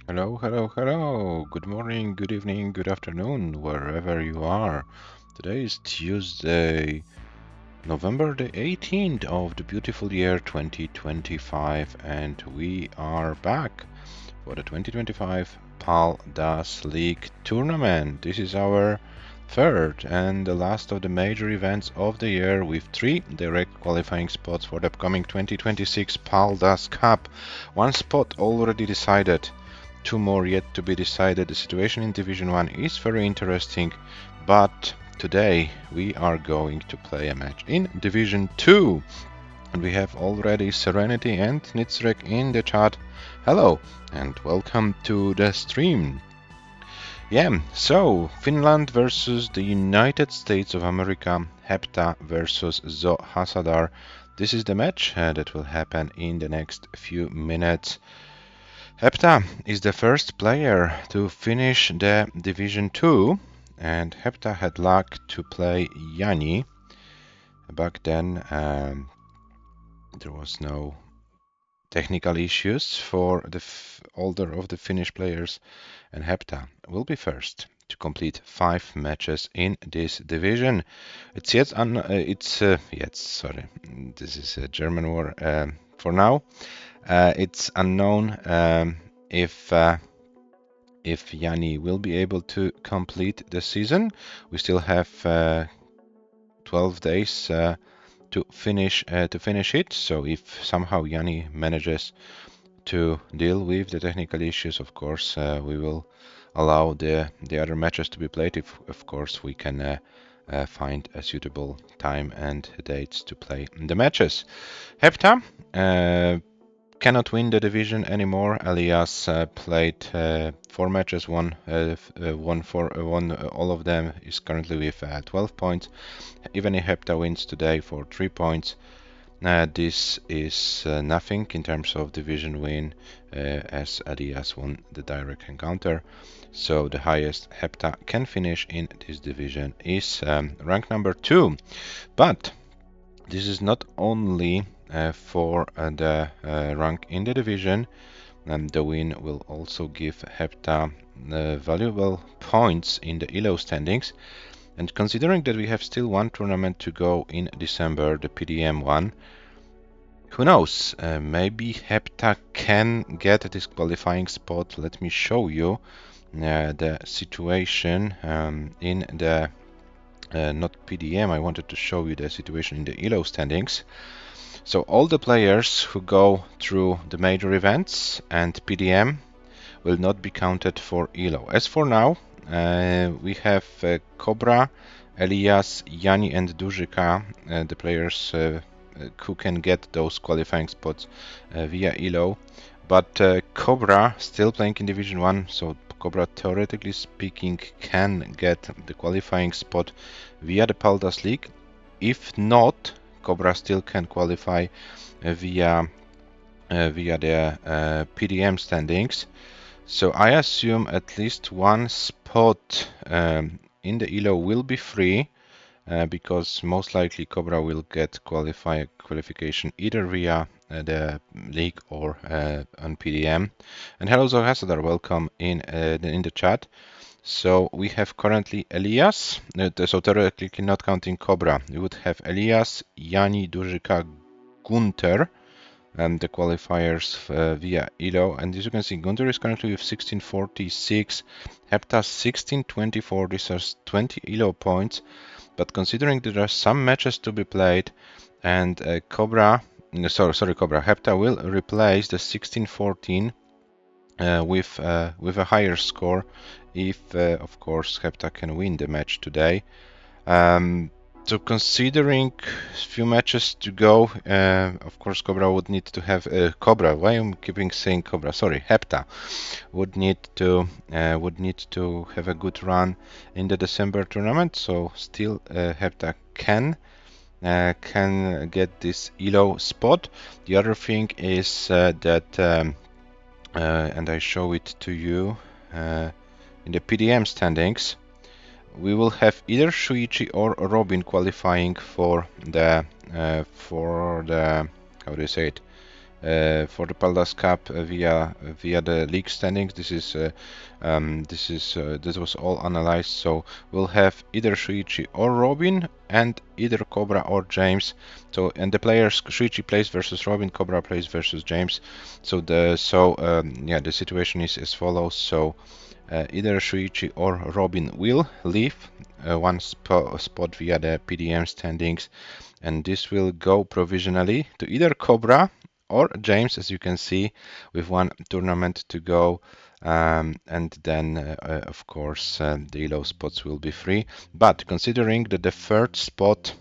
Hello, hello, hello. Good morning, good evening, good afternoon, wherever you are. Today is Tuesday, November the 18th of the beautiful year 2025, and we are back for the 2025 PAL-DAS League tournament. This is our third and the last of the major events of the year, with 3 direct qualifying spots for the upcoming 2026 PAL-DAS Cup. One spot already decided, 2 more yet to be decided. The situation in Division 1 is very interesting, but today we are going to play a match in Division 2. And we have already Serenity and Nitzrek in the chat. Hello and welcome to the stream. Yeah, so Finland versus the United States of America, HEPTA versus ZOHASSADAR. This is the match that will happen in the next few minutes. HEPTA is the first player to finish the Division 2, and HEPTA had luck to play Jani. Back then there was no technical issues for the older of the Finnish players, and HEPTA will be first to complete 5 matches in this division. It's sorry, this is a German word for now. It's unknown if Jani will be able to complete the season. We still have 12 days to finish it. So if somehow Jani manages to deal with the technical issues, of course, we will allow the other matches to be played. If of course we can find a suitable time and dates to play the matches. HEPTA cannot win the division anymore. Elias played 4 matches, won all of them, is currently with 12 points. Even if HEPTA wins today for 3 points, this is nothing in terms of division win, as Elias won the direct encounter. So the highest HEPTA can finish in this division is rank number 2. But this is not only for the rank in the division, and the win will also give HEPTA valuable points in the ELO standings. And considering that we have still one tournament to go in December, the PDM one, who knows, maybe HEPTA can get this qualifying spot. Let me show you the situation in the not PDM. I wanted to show you the situation in the ELO standings. So all the players who go through the major events and PDM will not be counted for ELO. As for now, we have Cobra, Elias, Jani and Dużyka, the players who can get those qualifying spots via ELO. But Cobra still playing in Division 1, so Cobra theoretically speaking can get the qualifying spot via the PAL-DAS League. If not, Cobra still can qualify via the PDM standings. So I assume at least one spot in the ELO will be free, because most likely Cobra will get qualification either via the league or on PDM. And hello ZOHASSADAR, welcome in the chat. So we have currently Elias, so theoretically not counting Cobra, we would have Elias, Jani, Dużyka, Gunter, and the qualifiers via ELO. And as you can see, Gunter is currently with 1646, HEPTA 1624, these are 20 ELO points. But considering there are some matches to be played, and Cobra, HEPTA will replace the 1614 with a higher score if, of course, HEPTA can win the match today. So considering few matches to go, of course, Cobra would need to have Cobra. Why am I keeping saying Cobra? Sorry, HEPTA would need to have a good run in the December tournament. So still, HEPTA can get this ELO spot. The other thing is that, and I show it to you in the PDM standings, we will have either Shuichi or Robin qualifying for the how do you say it, for the Paldas Cup via the league standings. This was all analyzed. So we'll have either Shuichi or Robin, and either Cobra or James. So and the players, Shuichi plays versus Robin, Cobra plays versus James. So the situation is as follows. So either Shuichi or Robin will leave one spot via the PDM standings, and this will go provisionally to either Cobra or James, as you can see, with one tournament to go. And then, of course, the ELO spots will be free. But considering that the third spot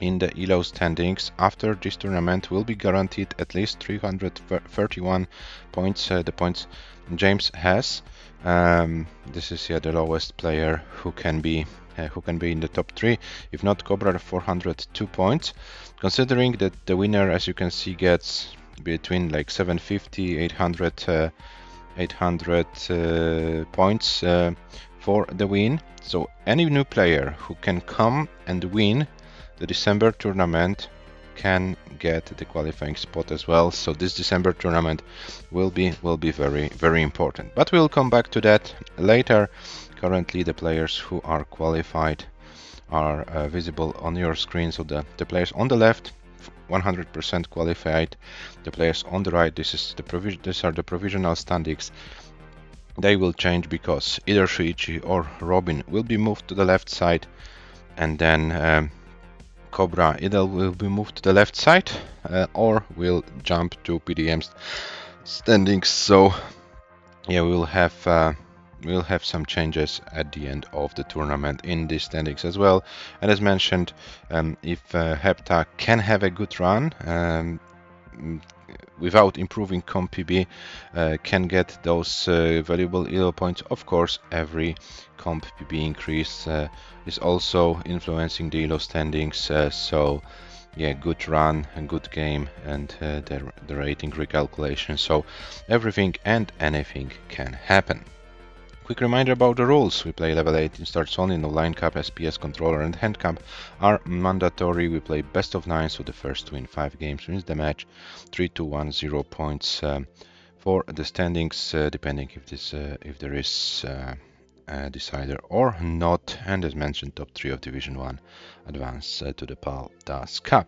in the ELO standings after this tournament will be guaranteed at least 331 points, the points James has. This is the lowest player who can be in the top 3. If not, Cobra 402 points. Considering that the winner, as you can see, gets between like 750, 800 points for the win. So any new player who can come and win the December tournament can get the qualifying spot as well. So this December tournament will be very, very important. But we'll come back to that later. Currently, the players who are qualified are visible on your screen. So the players on the left, 100% qualified. The players on the right, these are the provisional standings. They will change because either Shuichi or Robin will be moved to the left side, and then Cobra either will be moved to the left side or will jump to PDM standings. So yeah, we'll have some changes at the end of the tournament in these standings as well. And as mentioned, if HEPTA can have a good run without improving comp PB, can get those valuable ELO points. Of course, every comp PB increase is also influencing the ELO standings. So yeah, good run and good game, and the rating recalculation. So everything and anything can happen. Quick reminder about the rules. We play level 18 starts only, no line cap, SPS, controller and hand cap are mandatory. We play best of 9, so the first to win 5 games wins the match. 3, 2, 1, 0 points for the standings, depending if there is a decider or not. And as mentioned, top 3 of Division 1 advance to the Paldas Cup.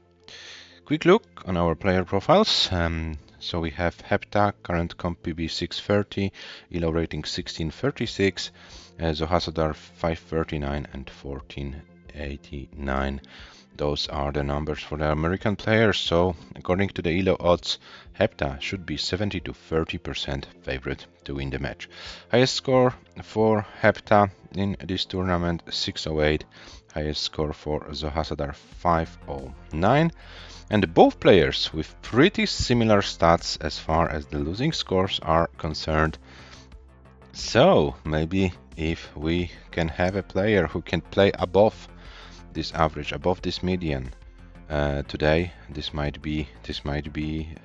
Quick look on our player profiles. So we have HEPTA, current comp PB 630, ELO rating 1636, ZOHASSADAR 539 and 1489. Those are the numbers for the American players. So according to the ELO odds, HEPTA should be 70 to 30% favorite to win the match. Highest score for HEPTA in this tournament 608. Highest score for ZOHASSADAR 509. And both players with pretty similar stats as far as the losing scores are concerned. So maybe if we can have a player who can play above this average, above this median today, this might be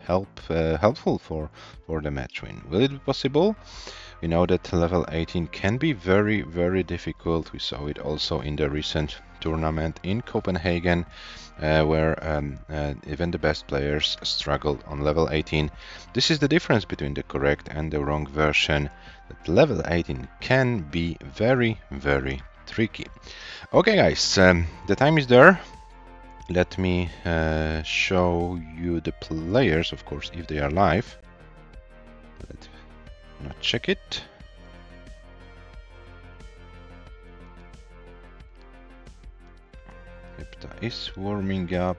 helpful for the match win. Will it be possible? We know that level 18 can be very, very difficult. We saw it also in the recent tournament in Copenhagen, where even the best players struggled on level 18. This is the difference between the correct and the wrong version, that level 18 can be very, very tricky. Okay guys, the time is there. Let me show you the players, of course, if they are live. Let's not check it. HEPTA is warming up,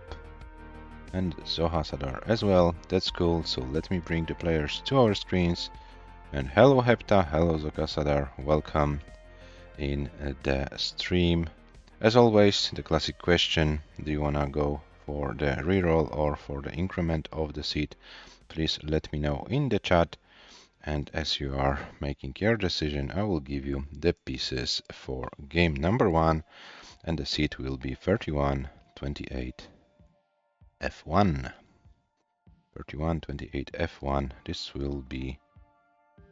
and ZOHASSADAR as well. That's cool. So let me bring the players to our screens. And hello HEPTA, hello ZOHASSADAR, welcome in the stream. As always, the classic question: do you wanna go for the reroll or for the increment of the seed? Please let me know in the chat. And as you are making your decision, I will give you the pieces for game number 1, and the seed will be 3128 F1. 3128 F1. This will be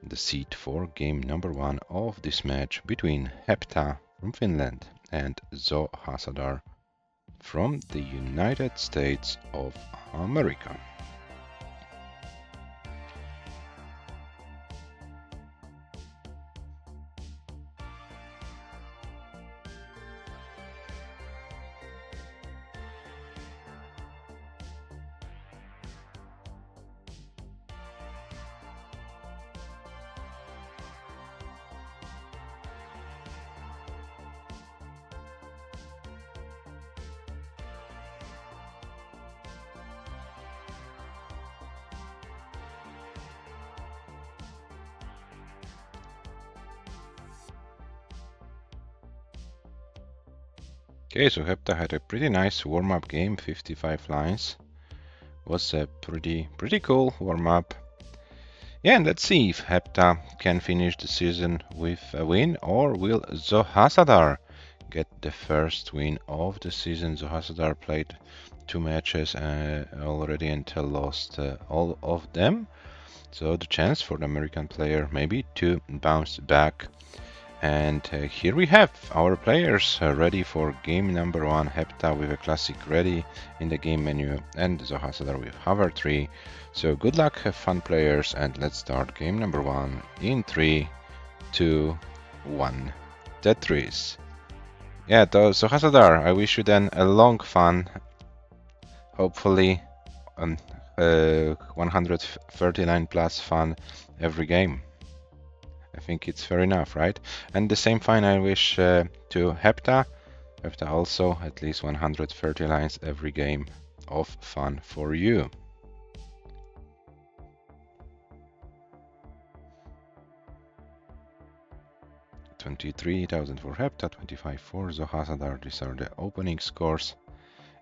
the seed for game number 1 of this match between HEPTA from Finland and ZOHASSADAR from the United States of America. Okay, so HEPTA had a pretty nice warm-up game, 55 lines. Was a pretty cool warm-up. Yeah, and let's see if HEPTA can finish the season with a win, or will ZOHASSADAR get the first win of the season. ZOHASSADAR played 2 matches already and lost all of them. So the chance for the American player maybe to bounce back. And here we have our players ready for game number 1. HEPTA with a classic ready in the game menu, and ZOHASSADAR with hover 3. So good luck, have fun, players, and let's start game number 1 in 3, 2, 1. Tetris. Yeah, ZOHASSADAR, I wish you then a long fun. Hopefully 139 plus fun every game. I think it's fair enough, right? And the same fine I wish to HEPTA. HEPTA also at least 130 lines every game of fun for you. $23,000 for HEPTA, 25 for ZOHASSADAR. These are the opening scores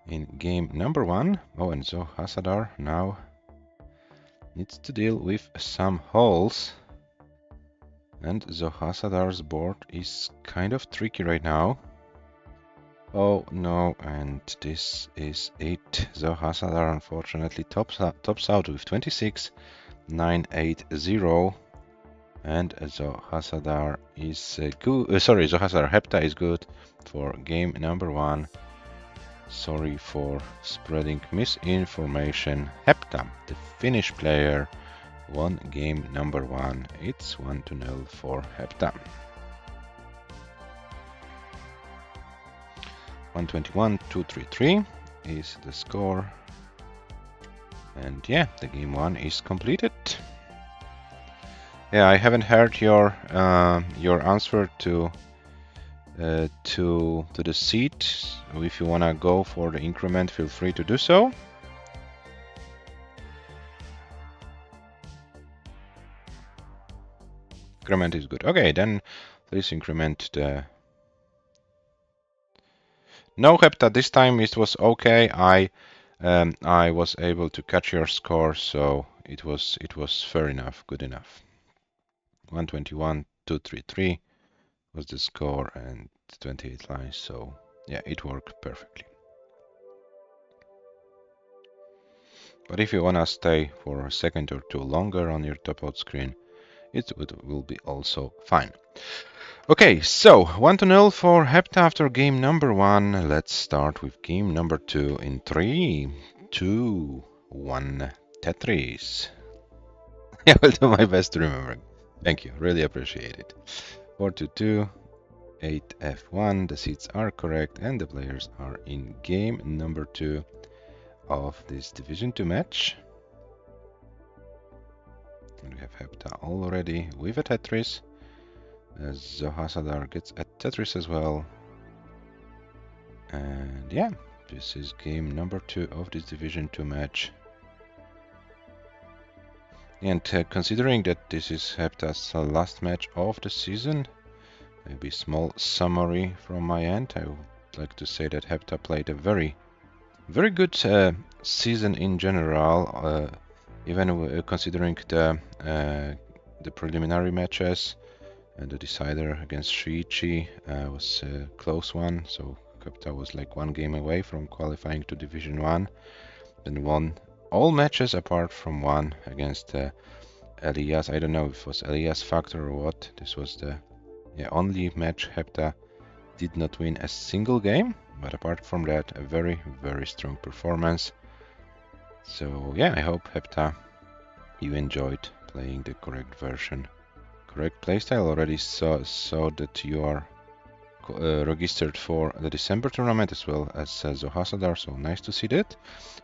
in game number 1. Oh, and ZOHASSADAR now needs to deal with some holes. And ZOHASSADAR's board is kind of tricky right now. Oh no, and this is it. ZOHASSADAR unfortunately tops out with 26,980. And ZOHASSADAR is good. ZOHASSADAR HEPTA is good for game number 1. Sorry for spreading misinformation. HEPTA, the Finnish player, won game number 1. It's 1-0 for HEPTA. 121-233 is the score. And yeah, the game 1 is completed. Yeah, I haven't heard your answer to the seat. If you wanna go for the increment, feel free to do so. Increment is good. Okay, then please increment the. No, HEPTA, this time it was okay. I was able to catch your score, so it was fair enough, good enough. 121-233 was the score and 28 lines, so yeah, it worked perfectly. But if you wanna stay for a second or two longer on your top out screen, it will be also fine. Okay, so 1-0 for HEPTA after game number 1. Let's start with game number 2 in 3, 2, 1. Tetris. I will do my best to remember. Thank you, really appreciate it. 4-2, 8F1. The seats are correct, and the players are in game number 2 of this Division 2 match. And we have HEPTA already with a Tetris. ZOHASSADAR gets a Tetris as well. And yeah, this is game number 2 of this Division 2 match. And considering that this is HEPTA's last match of the season, maybe small summary from my end. I would like to say that HEPTA played a very good season in general, even considering the preliminary matches. And the decider against Shiichi was a close one, so HEPTA was like 1 game away from qualifying to Division 1. Then won all matches apart from one against Elias. I don't know if it was Elias factor or what. This was the only match HEPTA did not win a single game, but apart from that, a very strong performance. So yeah, I hope HEPTA you enjoyed playing the correct version. Correct playstyle. Already saw that you are registered for the December tournament as well as ZOHASSADAR, so nice to see that.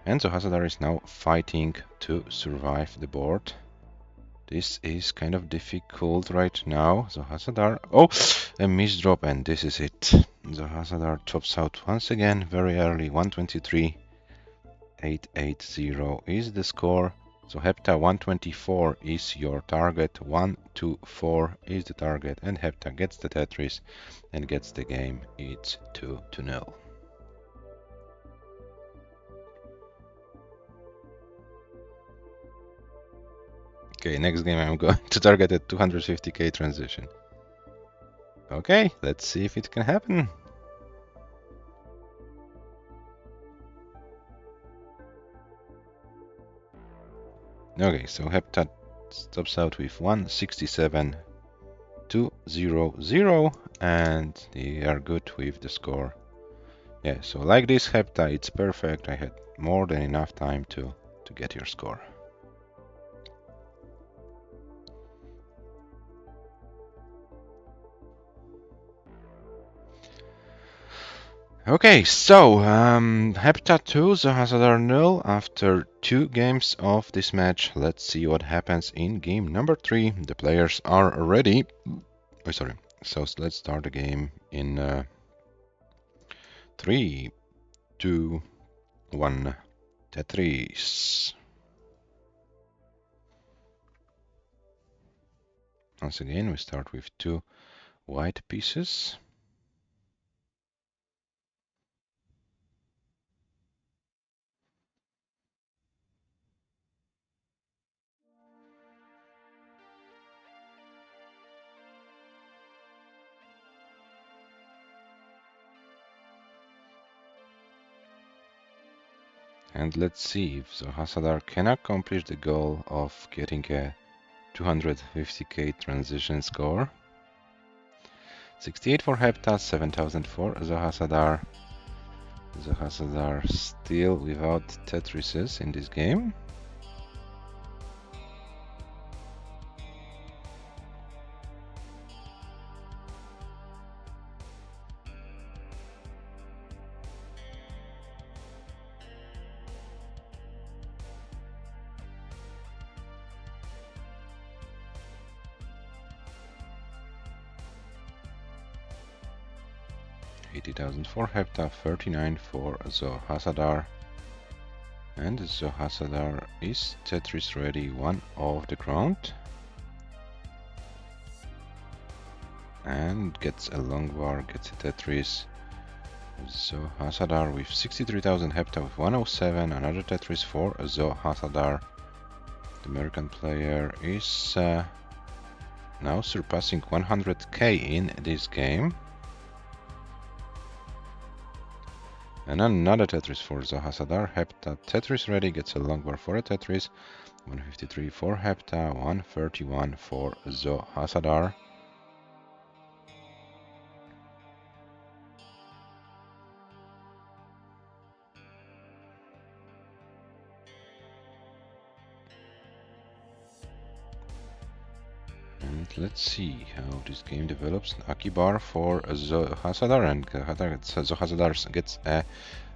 And ZOHASSADAR is now fighting to survive the board. This is kind of difficult right now. ZOHASSADAR, oh, a misdrop, and this is it. ZOHASSADAR tops out once again very early. 123.880 is the score. So HEPTA 124 is your target, 124 is the target, and HEPTA gets the Tetris and gets the game. It's 2-0. Okay, next game I'm going to target a 250k transition. Okay, let's see if it can happen. Okay, so HEPTA stops out with 167,200, and they are good with the score. Yeah, so like this HEPTA, it's perfect. I had more than enough time to get your score. Okay, so HEPTA 2, ZOHASSADAR 0 after 2 games of this match. Let's see what happens in game number 3. The players are ready. Oh, sorry. So let's start the game in 3, 2, 1. Tetris. Once again, we start with 2 white pieces. And let's see if ZOHASSADAR can accomplish the goal of getting a 250k transition score. 68 for HEPTA, 7000 for ZOHASSADAR. ZOHASSADAR still without Tetrises in this game. $80,000 for HEPTA, 39 for ZOHASSADAR. And ZOHASSADAR is Tetris ready, one off the ground. And gets a long bar, gets a Tetris. ZOHASSADAR with 63,000, HEPTA with 107, another Tetris for ZOHASSADAR. The American player is now surpassing 100k in this game. And another Tetris for ZOHASSADAR. HEPTA Tetris ready, gets a long bar for a Tetris. 153 for HEPTA, 131 for ZOHASSADAR. And let's see how this game develops. Akibar for ZOHASSADAR, and ZOHASSADAR gets a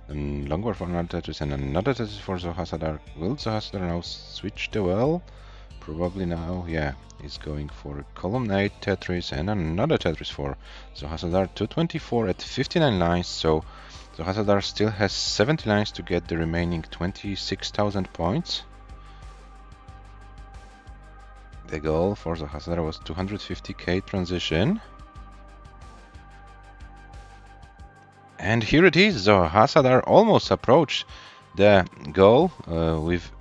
long bar for another Tetris and another Tetris for ZOHASSADAR. Will ZOHASSADAR now switch the well? Probably now, yeah. He's going for a column 8 Tetris and another Tetris for ZOHASSADAR. 224 at 59 lines, so ZOHASSADAR still has 70 lines to get the remaining 26,000 points. The goal for ZOHASSADAR was 250k transition. And here it is, ZOHASSADAR almost approached the goal with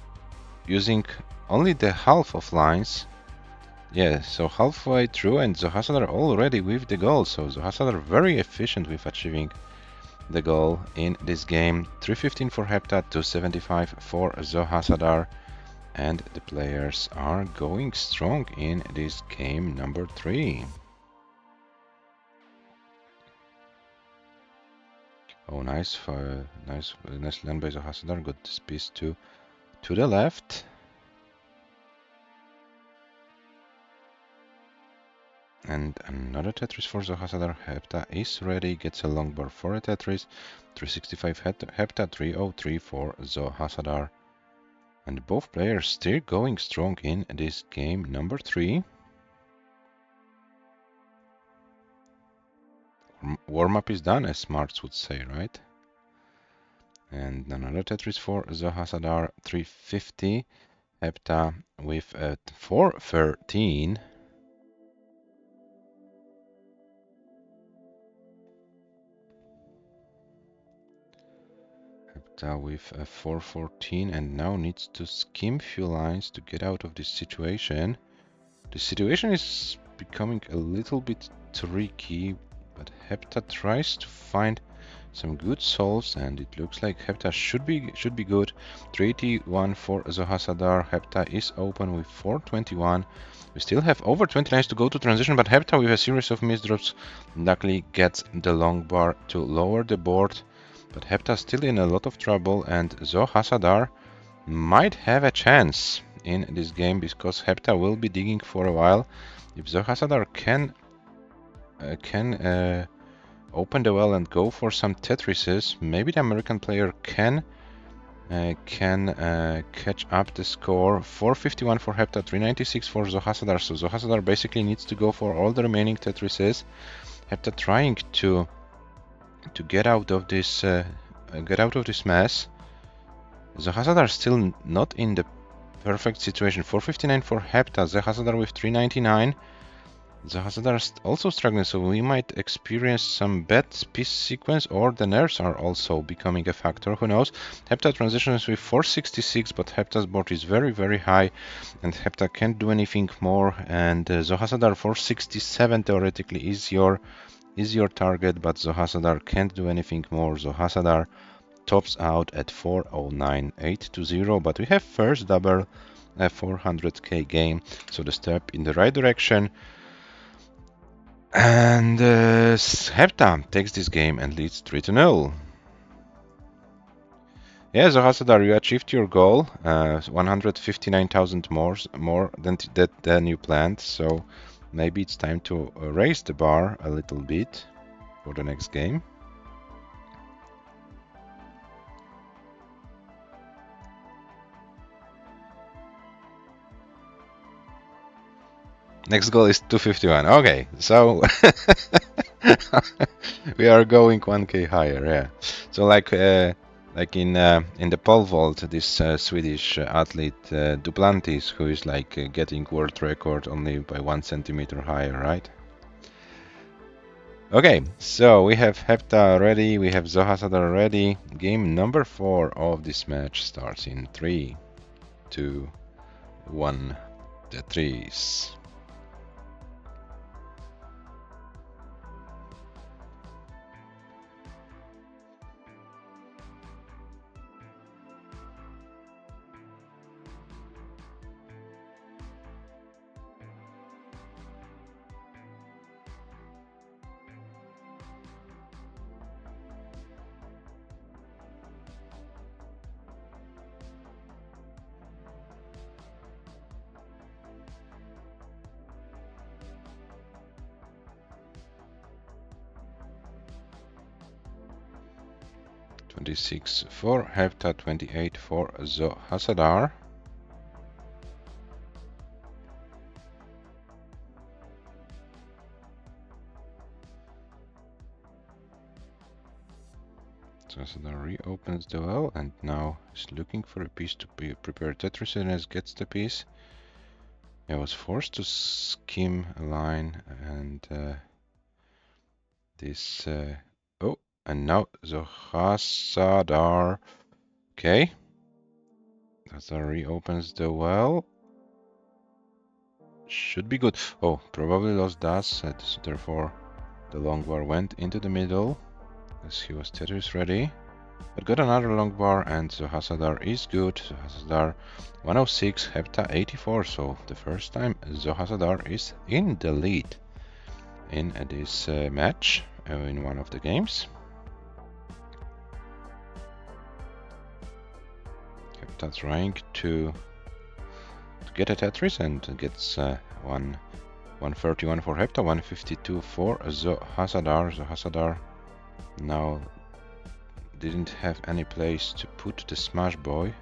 using only the half of lines. Yeah, so halfway through, and ZOHASSADAR already with the goal. So ZOHASSADAR very efficient with achieving the goal in this game. 315 for HEPTA, 275 for ZOHASSADAR. And the players are going strong in this game number 3. Oh, nice land by ZOHASSADAR. Got this piece to the left. And another Tetris for ZOHASSADAR. HEPTA is ready. Gets a long bar for a Tetris. 365 HEPTA, 303 for ZOHASSADAR. And both players still going strong in this game number 3. Warm-up is done, as smarts would say, right? And another Tetris for ZOHASSADAR, 350. HEPTA with 413. HEPTA with a 414 and now needs to skim few lines to get out of this situation. The situation is becoming a little bit tricky, but HEPTA tries to find some good solves, and it looks like HEPTA should be good. 381 for ZOHASSADAR. HEPTA is open with 421. We still have over 20 lines to go to transition, but HEPTA with a series of misdrops luckily gets the long bar to lower the board. But HEPTA still in a lot of trouble, and ZOHASSADAR might have a chance in this game because HEPTA will be digging for a while. If ZOHASSADAR can open the well and go for some Tetrises, maybe the American player can catch up the score. 451 for HEPTA, 396 for ZOHASSADAR. So ZOHASSADAR basically needs to go for all the remaining Tetrises. HEPTA trying to get out of this mess. ZOHASSADAR still not in the perfect situation. 459 for HEPTA, ZOHASSADAR with 399. ZOHASSADAR is also struggling, so we might experience some bad piece sequence, or the nerfs are also becoming a factor, who knows. HEPTA transitions with 466, but HEPTA's board is very, very high, and HEPTA can't do anything more, and ZOHASSADAR 467 theoretically is your target, but ZOHASSADAR can't do anything more. ZOHASSADAR tops out at 409,820, but we have first double a 400k game, so the step in the right direction. And HEPTA takes this game and leads 3-0. Yeah, ZOHASSADAR, you achieved your goal, 159,000 more than you planned, so maybe it's time to raise the bar a little bit for the next game. Next goal is 251. Okay, so we are going 1k higher. Yeah. So like in the pole vault, this Swedish athlete Duplantis, who is like getting world record only by 1 centimeter higher, right? Okay, so we have HEPTA ready, we have ZOHASSADAR ready. Game number 4 of this match starts in 3, 2, 1. Tetris. 26 for HEPTA, 28 for ZOHASSADAR. ZOHASSADAR reopens the well and now is looking for a piece to prepare Tetris, and gets the piece. I was forced to skim a line, and this oh, and now ZOHASSADAR. Okay, ZOHASSADAR reopens the well. Should be good. Oh, probably lost Das, therefore the long bar went into the middle as he was Tetris ready. But got another long bar, and ZOHASSADAR is good. ZOHASSADAR 106, HEPTA 84, so the first time ZOHASSADAR is in the lead in this match, in one of the games. HEPTA trying to get a Tetris and gets 131 for HEPTA, 152 for ZOHASSADAR. ZOHASSADAR now didn't have any place to put the Smash Boy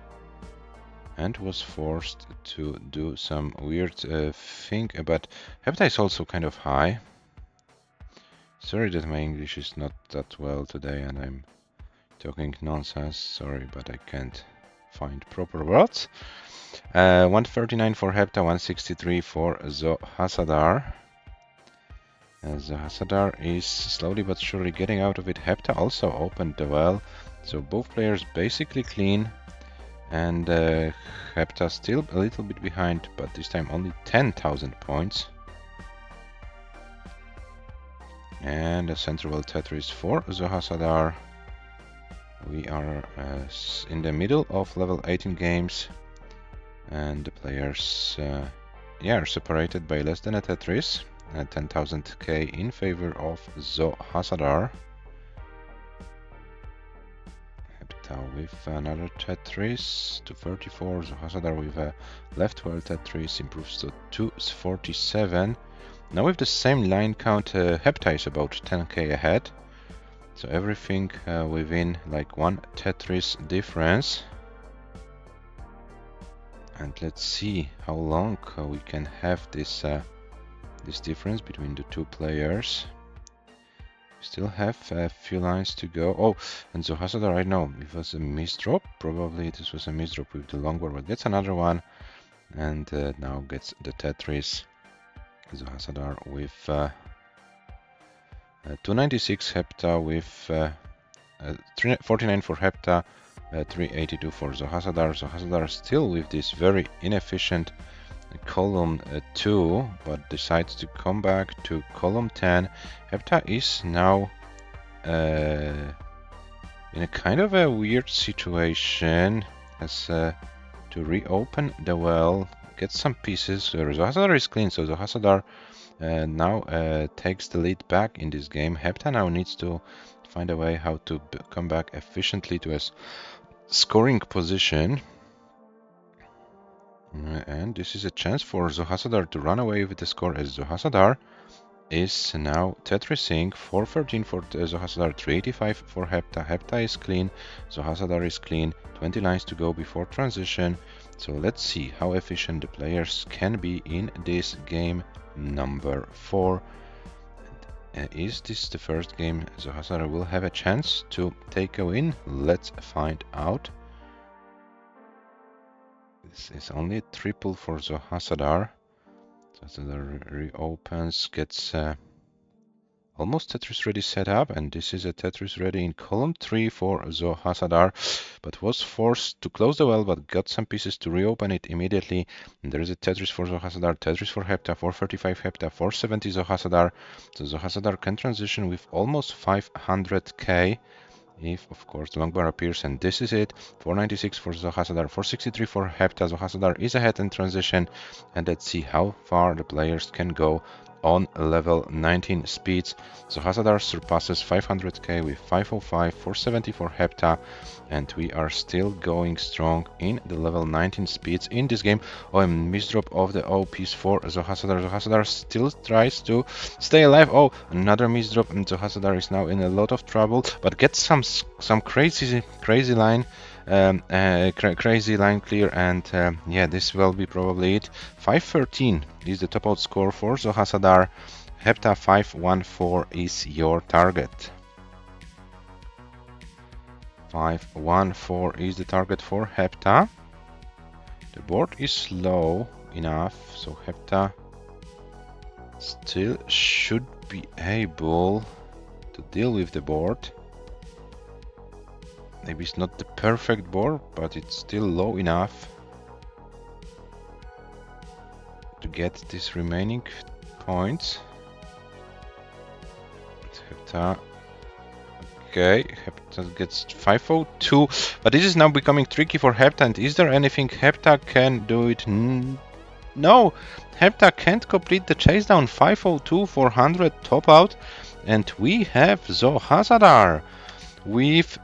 and was forced to do some weird thing, but HEPTA is also kind of high. Sorry that my English is not that well today and I'm talking nonsense, sorry, but I can't find proper words. 139 for HEPTA, 163 for ZOHASSADAR. ZOHASSADAR is slowly but surely getting out of it. HEPTA also opened the well So both players basically clean, and HEPTA still a little bit behind, but this time only 10,000 points. And a central Tetris for ZOHASSADAR. We are in the middle of level 18 games, and the players are separated by less than a Tetris. 10,000 K in favor of ZOHASSADAR. HEPTA with another Tetris, 234. ZOHASSADAR with a left world Tetris improves to 247. Now with the same line count, HEPTA is about 10k ahead. So everything within like one Tetris difference. And let's see how long we can have this this difference between the two players. We still have a few lines to go. Oh, and ZOHASSADAR, I know it was a misdrop. Probably this was a misdrop with the long board, but gets another one, and now gets the Tetris. ZOHASSADAR with 296, HEPTA with 49 for HEPTA, 382 for ZOHASSADAR. ZOHASSADAR still with this very inefficient column 2, but decides to come back to column 10. HEPTA is now in a kind of a weird situation, has to reopen the well, get some pieces. ZOHASSADAR is clean, so ZOHASSADAR now takes the lead back in this game. HEPTA now needs to find a way how to come back efficiently to a scoring position. And this is a chance for ZOHASSADAR to run away with the score, as ZOHASSADAR is now Tetrising. 413 for ZOHASSADAR, 385 for HEPTA. HEPTA is clean, ZOHASSADAR is clean. 20 lines to go before transition. So let's see how efficient the players can be in this game number 4. Is this the first game ZOHASSADAR will have a chance to take a win? Let's find out. This is only a triple for ZOHASSADAR. ZOHASSADAR reopens, gets almost Tetris ready set up, and this is a Tetris ready in column 3 for ZOHASSADAR, but was forced to close the well, but got some pieces to reopen it immediately. And there is a Tetris for ZOHASSADAR, Tetris for HEPTA, 435 HEPTA, 470 ZOHASSADAR. So ZOHASSADAR can transition with almost 500k. If, of course, the long bar appears, and this is it. 496 for ZOHASSADAR, 463 for HEPTA. ZOHASSADAR is ahead in transition, and let's see how far the players can go on level 19 speeds. ZOHASSADAR surpasses 500k with 505, 470 for HEPTA, and we are still going strong in the level 19 speeds in this game. Oh, a misdrop of the O piece for ZOHASSADAR. ZOHASSADAR still tries to stay alive. Oh, another misdrop, and ZOHASSADAR is now in a lot of trouble, but gets some crazy line. Crazy line clear, and yeah, this will be probably it. 513 is the top out score for ZOHASSADAR. HEPTA 514 is your target. 514 is the target for HEPTA. The board is low enough, so HEPTA still should be able to deal with the board. Maybe it's not the perfect board, but it's still low enough to get these remaining points. HEPTA. Okay, HEPTA gets 502, but this is now becoming tricky for HEPTA. And is there anything HEPTA can do it? No, HEPTA can't complete the chase down. 502, 400 top out, and we have ZOHASSADAR with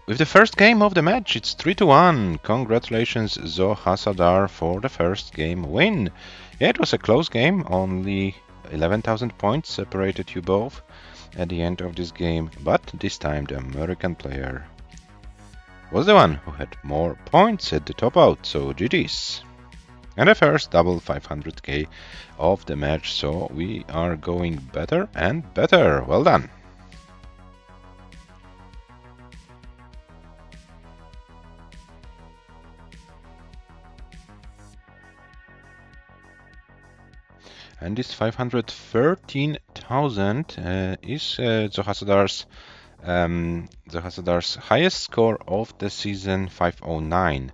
the first game of the match. It's 3-1. Congratulations, ZOHASSADAR, for the first game win. Yeah, it was a close game. Only 11,000 points separated you both at the end of this game, but this time the American player was the one who had more points at the top out, so GG's. And the first double 500k of the match, so we are going better and better. Well done. And this 513,000 is ZOHASSADAR's ZOHASSADAR's highest score of the season, 509,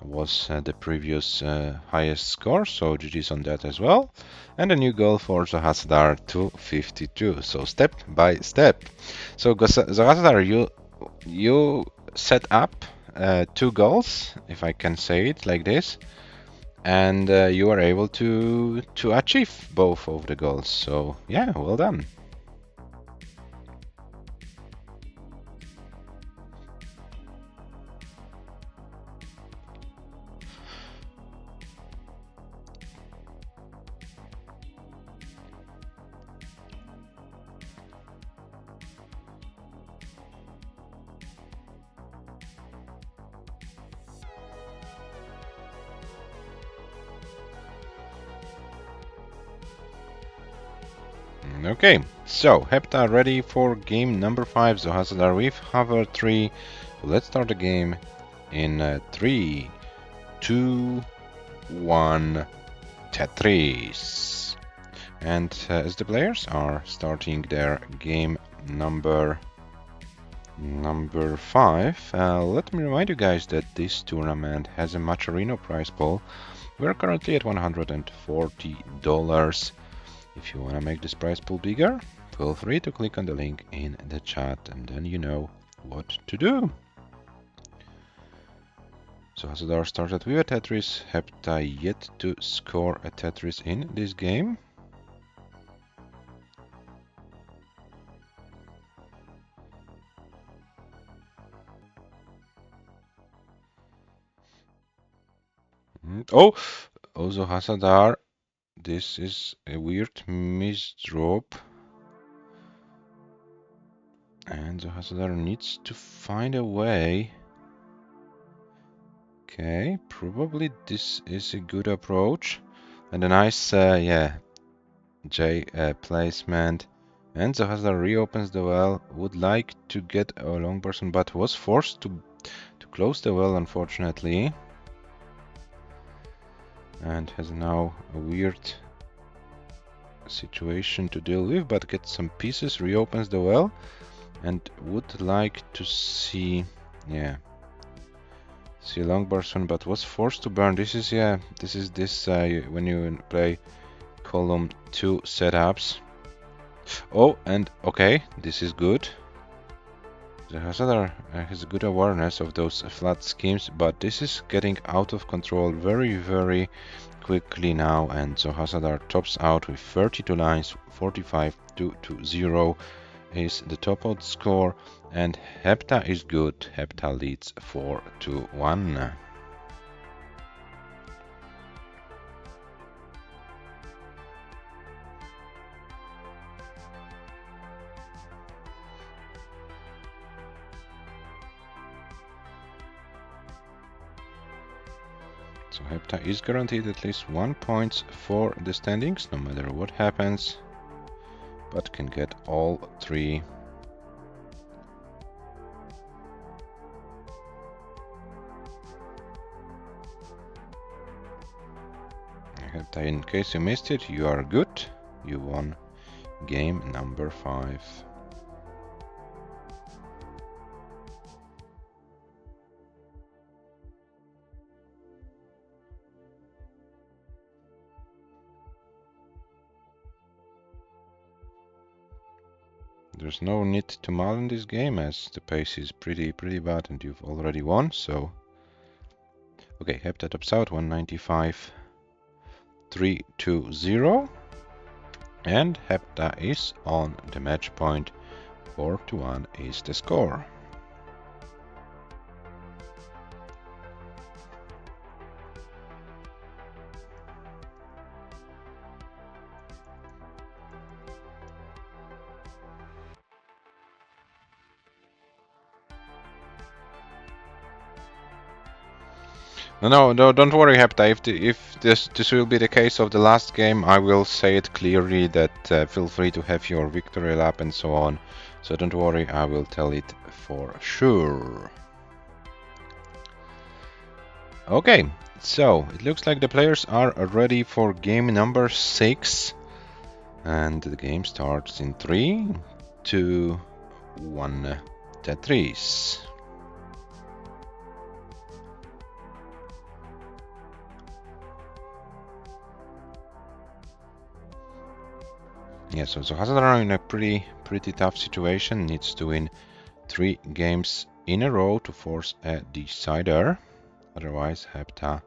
was the previous highest score, so GG's on that as well. And a new goal for ZOHASSADAR, 252. So step by step. So ZOHASSADAR, you set up 2 goals, if I can say it like this, and you were able to achieve both of the goals. So yeah, well done. Okay, so HEPTA ready for game number 5. ZOHASSADAR with hover 3. So let's start the game in 3, 2, 1, Tetris. And as the players are starting their game number 5, let me remind you guys that this tournament has a Macherino prize pool. We're currently at $140. If you want to make this prize pool bigger, feel free to click on the link in the chat, and then you know what to do. So ZOHASSADAR started with a Tetris. HEPTA yet to score a Tetris in this game. Oh, ZOHASSADAR. This is a weird misdrop. And ZOHASSADAR needs to find a way. Okay, probably this is a good approach. And a nice, J placement. And ZOHASSADAR reopens the well. Would like to get a long person, but was forced to close the well, unfortunately. And has now a weird situation to deal with, but gets some pieces, reopens the well, and would like to see a long person, but was forced to burn. This is when you play column 2 setups. Oh, and okay, this is good. ZOHASSADAR has good awareness of those flat schemes, but this is getting out of control very, very quickly now, and ZOHASSADAR tops out with 32 lines, 45-0 is the top out score, and HEPTA is good. HEPTA leads 4-1. So HEPTA is guaranteed at least 1 point for the standings, no matter what happens, but can get all 3. HEPTA, in case you missed it, you are good. You won game number 5. There's no need to mull in this game, as the pace is pretty bad and you've already won, so... Okay, HEPTA tops out 195-3-0, and HEPTA is on the match point. 4-1 is the score. No, don't worry, HEPTA. If this will be the case of the last game, I will say it clearly that feel free to have your victory lap and so on. So don't worry, I will tell it for sure. Okay, so it looks like the players are ready for game number 6, and the game starts in 3, 2, one Tetris. Yeah, so ZOHASSADAR are in a pretty tough situation. Needs to win 3 games in a row to force a decider. Otherwise, HEPTA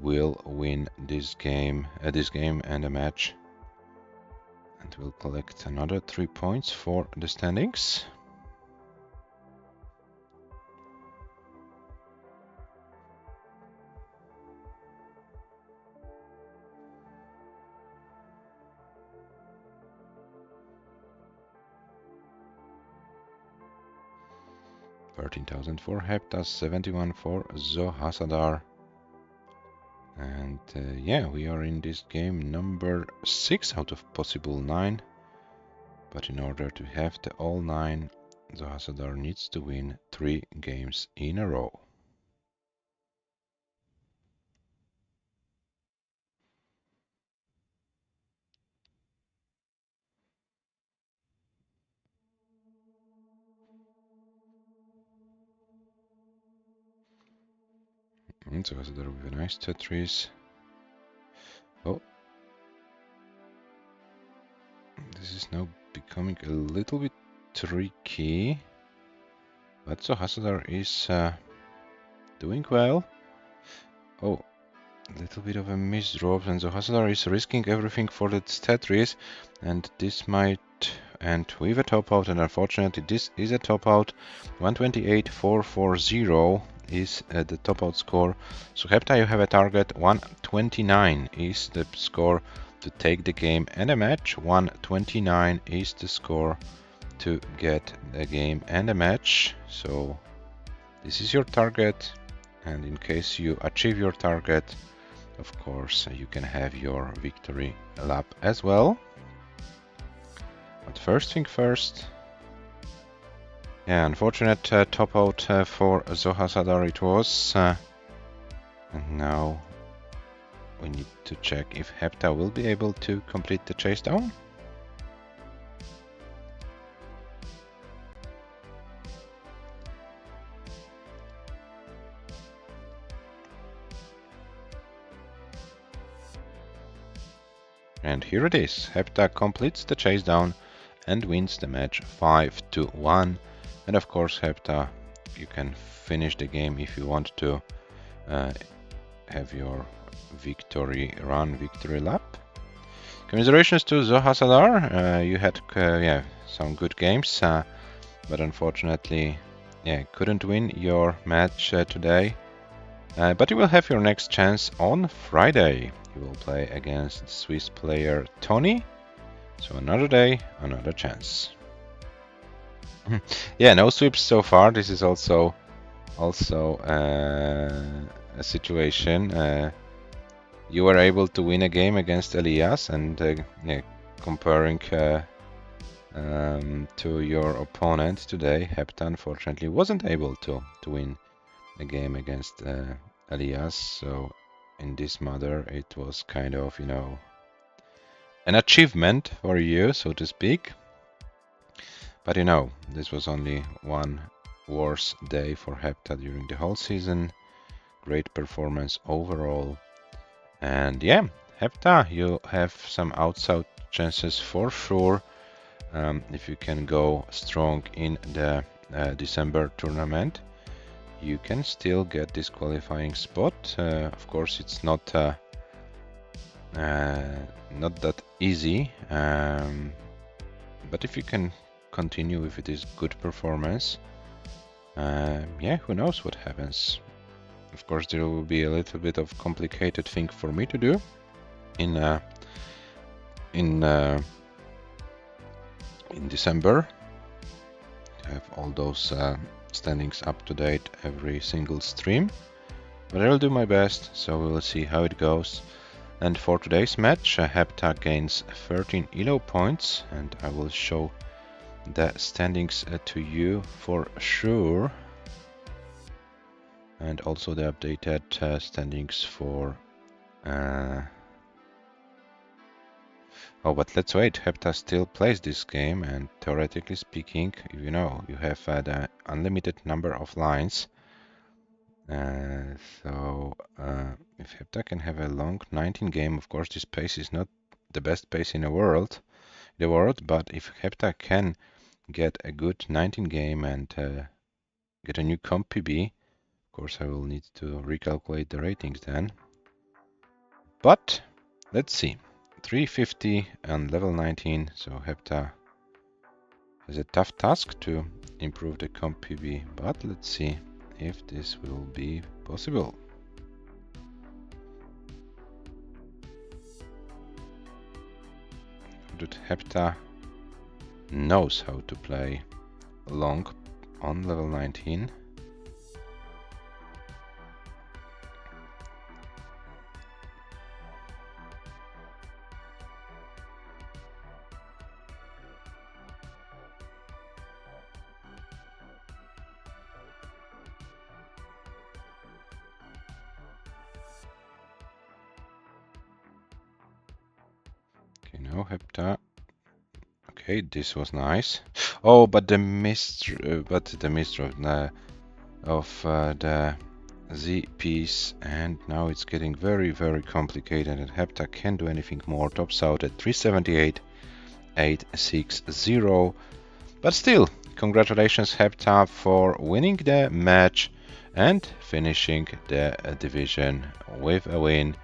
will win this game and a match, and will collect another 3 points for the standings. $13,000 for HEPTA, 71 for ZOHASSADAR. And yeah, we are in this game number 6 out of possible 9. But in order to have the all 9, ZOHASSADAR needs to win 3 games in a row. And ZOHASSADAR with a nice Tetris. Oh, this is now becoming a little bit tricky. But ZOHASSADAR is doing well. Oh, a little bit of a misdrop, and ZOHASSADAR is risking everything for the Tetris, and this might end with a top out, and unfortunately this is a top out. 128,440 is the top out score. So HEPTA, you have a target. 129 is the score to take the game and a match. 129 is the score to get the game and a match. So this is your target, and in case you achieve your target, of course you can have your victory lap as well. But first thing first, yeah, unfortunate top out for ZOHASSADAR it was, and now we need to check if HEPTA will be able to complete the chase down. And here it is. HEPTA completes the chase down and wins the match 5-1. And of course, HEPTA, you can finish the game if you want to have your victory lap. Commiserations to ZOHASSADAR. You had yeah, some good games, but unfortunately, yeah, couldn't win your match today. But you will have your next chance on Friday. You will play against Swiss player Tony. So another day, another chance. Yeah, no sweeps so far. This is also a situation. You were able to win a game against Elias, and yeah, comparing to your opponent today, HEPTA unfortunately wasn't able to win a game against Elias. So in this matter, it was kind of, you know, an achievement for you, so to speak. But you know, this was only one worse day for HEPTA during the whole season. Great performance overall. And yeah, HEPTA, you have some outside chances for sure. If you can go strong in the December tournament, you can still get this qualifying spot. Of course, it's not that easy, but if you can continue with this good performance, yeah, who knows what happens. Of course, there will be a little bit of complicated thing for me to do in December, to have all those standings up to date every single stream, but I'll do my best, so we will see how it goes. And for today's match, HEPTA gains 13 ELO points, and I will show the standings to you for sure, and also the updated standings for Oh, but let's wait. HEPTA still plays this game, and theoretically speaking, you know, you have the unlimited number of lines. So if HEPTA can have a long 19 game, of course, this pace is not the best pace in the world, but if HEPTA can get a good 19 game and get a new comp PB, of course, I will need to recalculate the ratings then. But let's see. 350 and level 19, so HEPTA has a tough task to improve the comp PB, but let's see if this will be possible. That HEPTA knows how to play long on level 19. No, HEPTA. Okay, this was nice. Oh, but the mist of the Z piece, and now it's getting very, very complicated, and HEPTA can't do anything more. Tops out at 378.860. But still, congratulations HEPTA for winning the match and finishing the division with a win.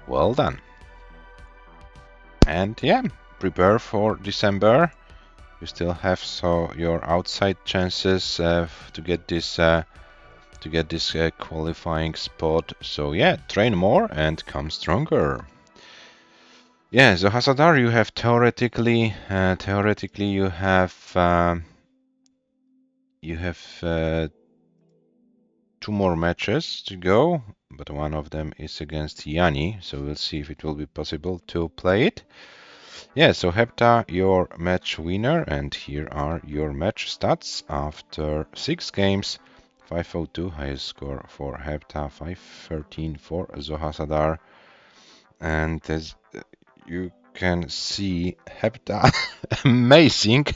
Well done. And yeah, prepare for December. You still have your outside chances to get this qualifying spot. So yeah, train more and come stronger. Yeah, ZOHASSADAR, you have theoretically you have 2 more matches to go, but one of them is against Yanni, so we'll see if it will be possible to play it. Yeah, so HEPTA, your match winner, and here are your match stats after 6 games. 502, highest score for HEPTA, 513 for ZOHASSADAR, and as you can see, HEPTA amazing.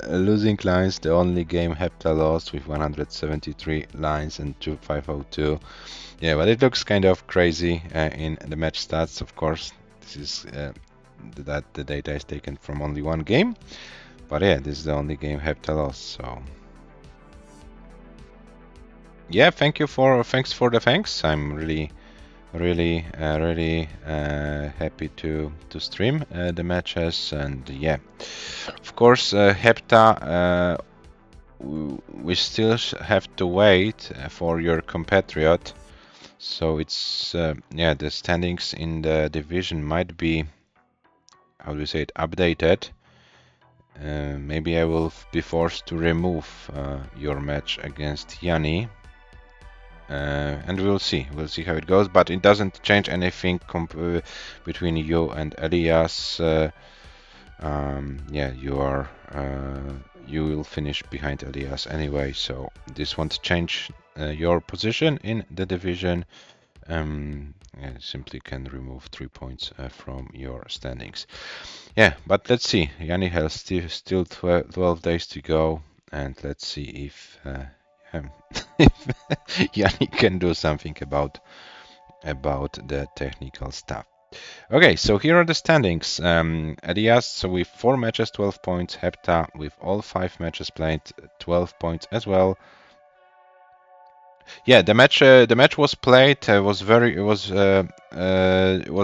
Losing lines, the only game HEPTA lost with 173 lines and 502. Yeah, but it looks kind of crazy in the match stats, of course. This is that the data is taken from only one game, but yeah, this is the only game HEPTA lost. So yeah, thanks for the thanks. I'm really happy to stream the matches, and yeah, of course, HEPTA, we still have to wait for your compatriot. So it's yeah, the standings in the division might be, how do you say it, updated. Maybe I will be forced to remove your match against Yanni. And we'll see how it goes, but it doesn't change anything between you and Elias. Yeah, you will finish behind Elias anyway, so this won't change your position in the division. Yeah, simply can remove 3 points from your standings. Yeah, but let's see. Yanni has still 12 days to go, and let's see if Yanni can do something about the technical stuff. Okay, so here are the standings. Elias with 4 matches, 12 points. HEPTA with all 5 matches played, 12 points as well. Yeah, the match was played. Was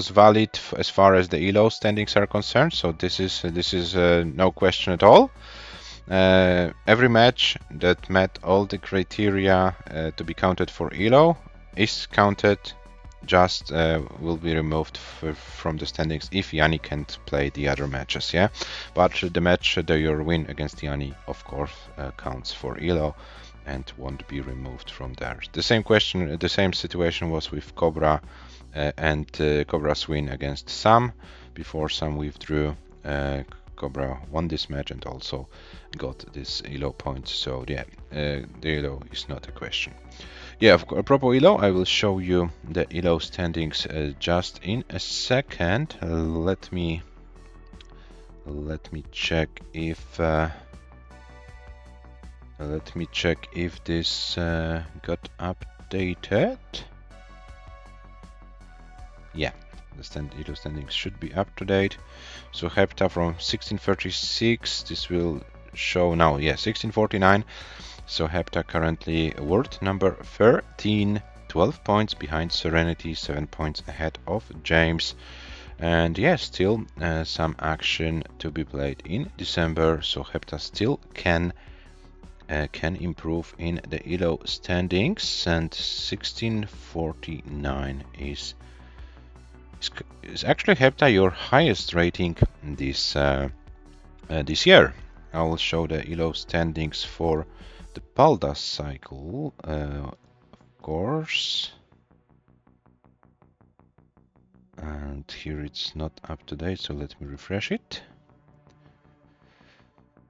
valid as far as the ELO standings are concerned. So this is no question at all. Every match that met all the criteria to be counted for ELO is counted. Just will be removed from the standings if Yanni can't play the other matches. Yeah, but the match, your win against Yanni, of course, counts for ELO and won't be removed from there. The same situation was with Cobra and Cobra's win against Sam. Before Sam withdrew, Cobra won this match and also got this ELO point. So yeah, the ELO is not a question. Yeah, apropos ELO, I will show you the ELO standings just in a second. Let me Let me check if this got updated. Yeah, the elo standings should be up to date. So HEPTA from 1636, this will show now, yeah, 1649. So HEPTA currently world number 13, 12 points behind Serenity, 7 points ahead of James. And yeah, still some action to be played in December, so HEPTA still can improve in the elo standings, and 1649 is actually HEPTA your highest rating this year. I will show the elo standings for the Paldas cycle, of course. And here it's not up to date, so let me refresh it.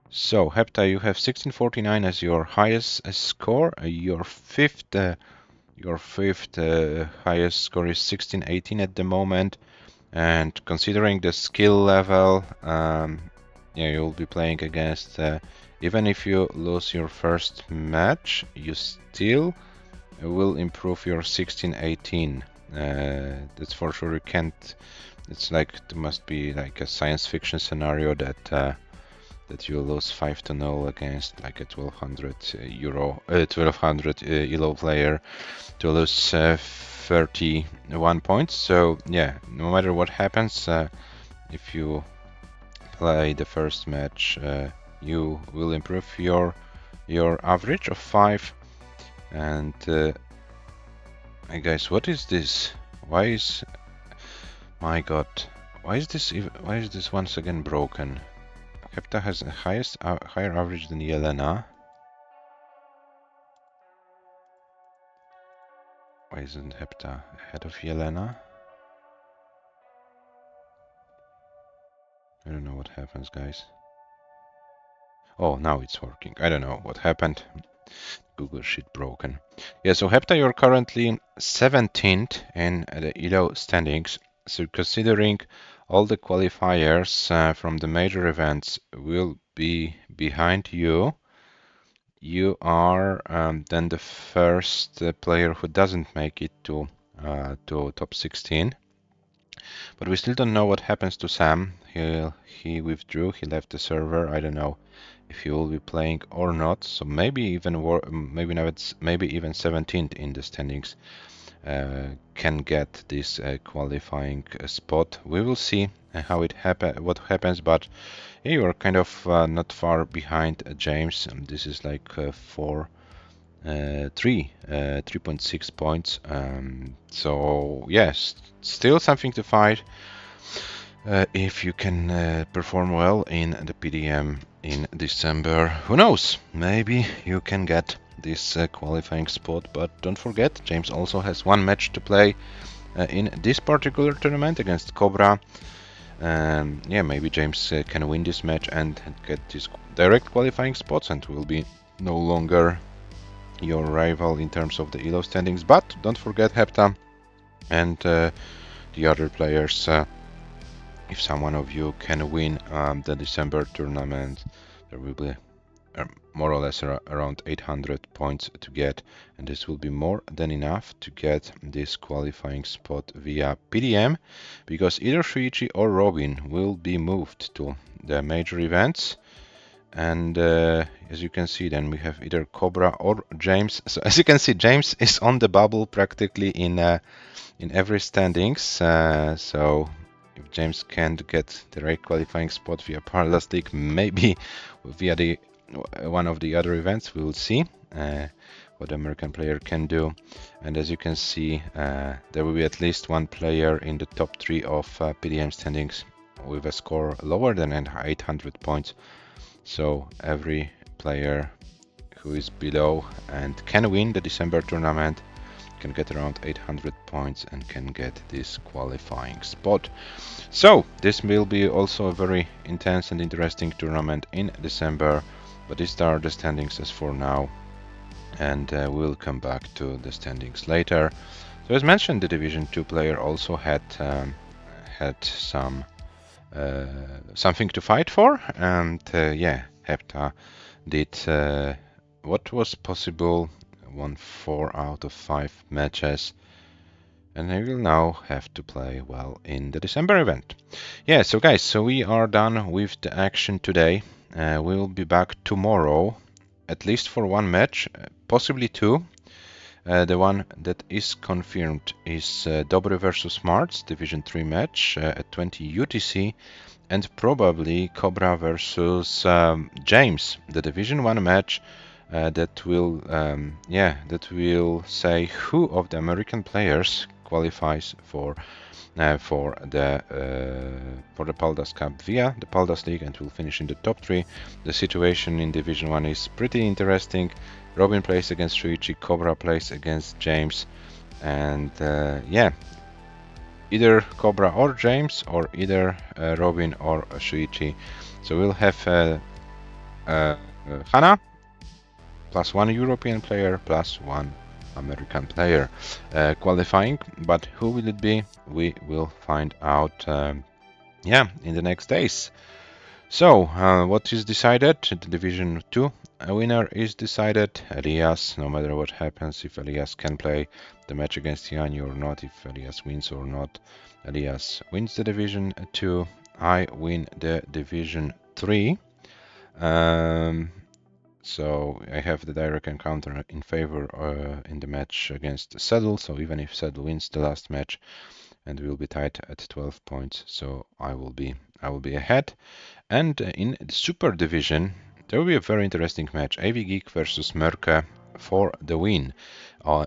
So HEPTA, you have 1649 as your highest score. Your fifth highest score is 1618 at the moment. And considering the skill level, yeah, you'll be playing against. Even if you lose your first match, you still will improve your 1618. That's for sure. You can't. It's like it must be like a science fiction scenario that you lose 5-0 against like a 1200 elo player to lose 31 points. So yeah, no matter what happens, if you play the first match, you will improve your average of 5. And hey guys, what is this? Why is, my god, why is this once again broken? HEPTA has a higher average than Yelena. Why isn't HEPTA ahead of Yelena? I don't know what happens, guys. Oh, now it's working. I don't know what happened. Google shit broken. Yeah, so HEPTA, you're currently 17th in the elo standings. So considering all the qualifiers from the major events will be behind you, you are then the first player who doesn't make it to top 16. But we still don't know what happens to Sam. He withdrew. He left the server. I don't know if he will be playing or not. So maybe even maybe 17th in the standings can get this qualifying spot. We will see how what happens. But yeah, you are kind of not far behind James. This is like 3.6 points. So yes, still something to fight. If you can perform well in the PDM in December, who knows? Maybe you can get this qualifying spot. But don't forget, James also has one match to play in this particular tournament against Cobra. Yeah, maybe James can win this match and get this direct qualifying spots and will be no longer your rival in terms of the elo standings. But don't forget HEPTA and the other players. If someone of you can win the December tournament, there will be more or less around 800 points to get, and this will be more than enough to get this qualifying spot via PDM, because either Shuichi or Robin will be moved to the major events. And as you can see, then we have either Cobra or James. So as you can see, James is on the bubble practically in every standings. So if James can't get the right qualifying spot via Paldastetris, maybe via one of the other events, we will see what the American player can do. And as you can see, there will be at least one player in the top 3 of PDM standings with a score lower than 800 points. So every player who is below and can win the December tournament can get around 800 points and can get this qualifying spot. So this will be also a very intense and interesting tournament in December, but these are the standings as for now, and we'll come back to the standings later. So as mentioned, the Division 2 player also had some something to fight for, and yeah, HEPTA did what was possible, won 4 out of 5 matches, and they will now have to play well in the December event. Yeah, so guys, so we are done with the action today. We will be back tomorrow, at least for 1 match, possibly 2. The one that is confirmed is Dobre versus Marts, Division 3 match at 20 UTC, and probably Cobra versus James, the Division 1 match that will say who of the American players qualifies for the Paldas Cup via the Paldas League and will finish in the top 3. The situation in Division 1 is pretty interesting. Robin plays against Shuichi, Cobra plays against James, and yeah, either Cobra or James, or either Robin or Shuichi. So we'll have Hana plus 1 European player plus 1 American player qualifying, but who will it be? We will find out in the next days. So what is decided? The Division 2 winner is decided. Elias, no matter what happens, if Elias can play the match against Yani or not, if Elias wins or not, Elias wins the Division 2. I win the Division 3. So I have the direct encounter in favor in the match against Saddle. So even if Saddle wins the last match, and we'll be tied at 12 points, so I will be ahead. And in the Super Division, there will be a very interesting match: AV Geek versus Merke for the win.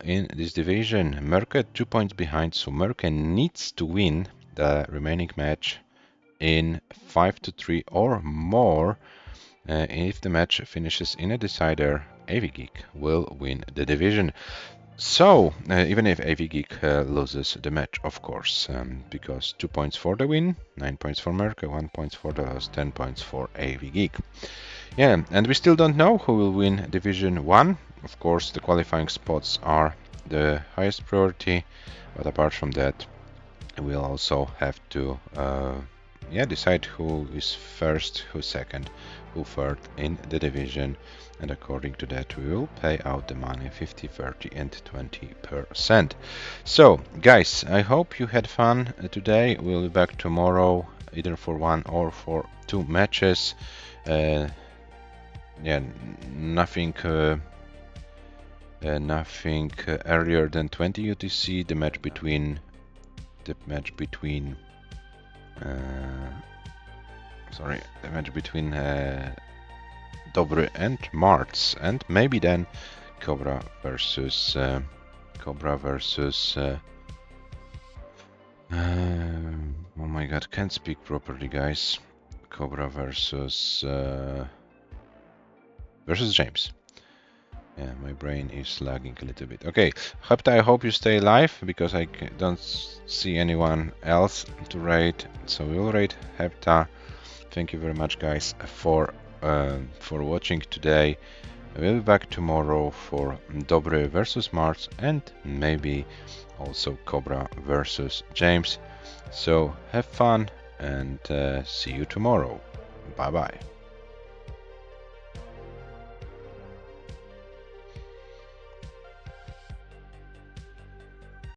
In this division, Merke 2 points behind, so Merke needs to win the remaining match in 5-3 or more. If the match finishes in a decider, AV Geek will win the division. So, even if AV Geek loses the match, of course, because 2 points for the win, 9 points for Merke, 1 point for the loss, 10 points for AV Geek. Yeah, and we still don't know who will win Division 1. Of course, the qualifying spots are the highest priority, but apart from that, we'll also have to decide who is first, who's second, who third in the division, and according to that we will pay out the money 50, 30 and 20%. So guys, I hope you had fun today. We'll be back tomorrow either for 1 or for 2 matches. Nothing earlier than 20 UTC. The match between Dobre and Marts, and maybe then Cobra versus oh my god, can't speak properly, guys. Cobra versus James. Yeah, my brain is lagging a little bit. Okay, HEPTA, I hope you stay alive, because I don't see anyone else to raid. So we will raid HEPTA. Thank you very much, guys, for watching today. We'll be back tomorrow for Dobre versus Mars, and maybe also Cobra versus James. So have fun, and see you tomorrow. Bye bye.